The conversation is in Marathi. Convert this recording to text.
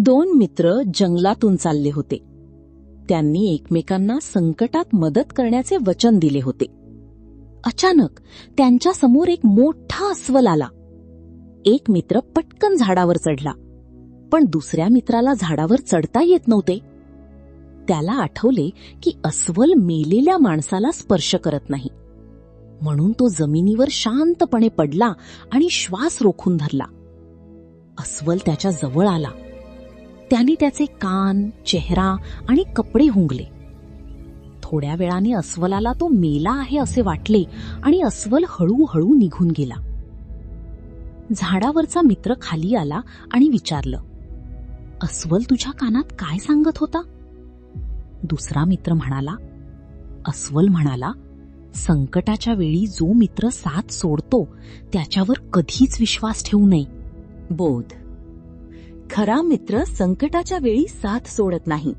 दोन मित्र जंगलातून चालले होते. त्यांनी एकमेकांना संकटात मदत करण्याचे वचन दिले होते. अचानक त्यांच्या समोर एक मोठा अस्वल आला. एक मित्र पटकन झाडावर चढला, पण दुसऱ्या मित्राला झाडावर चढता येत नव्हते. त्याला आठवले की अस्वल मेलेल्या माणसाला स्पर्श करत नाही, म्हणून तो जमिनीवर शांतपणे पडला आणि श्वास रोखून धरला. अस्वल त्याच्या जवळ आला. त्याने त्याचे कान, चेहरा आणि कपडे हुंगले. थोड्या वेळाने अस्वलाला तो मेला आहे असे वाटले आणि अस्वल हळूहळू निघून गेला. झाडावरचा मित्र खाली आला आणि विचारलं, अस्वल तुझ्या कानात काय सांगत होता? दुसरा मित्र म्हणाला, अस्वल म्हणाला, संकटाच्या वेळी जो मित्र साथ सोडतो त्याच्यावर कधीच विश्वास ठेवू नये. बोध: खरा मित्र संकटाच्या वेळी साथ सोडत नाही,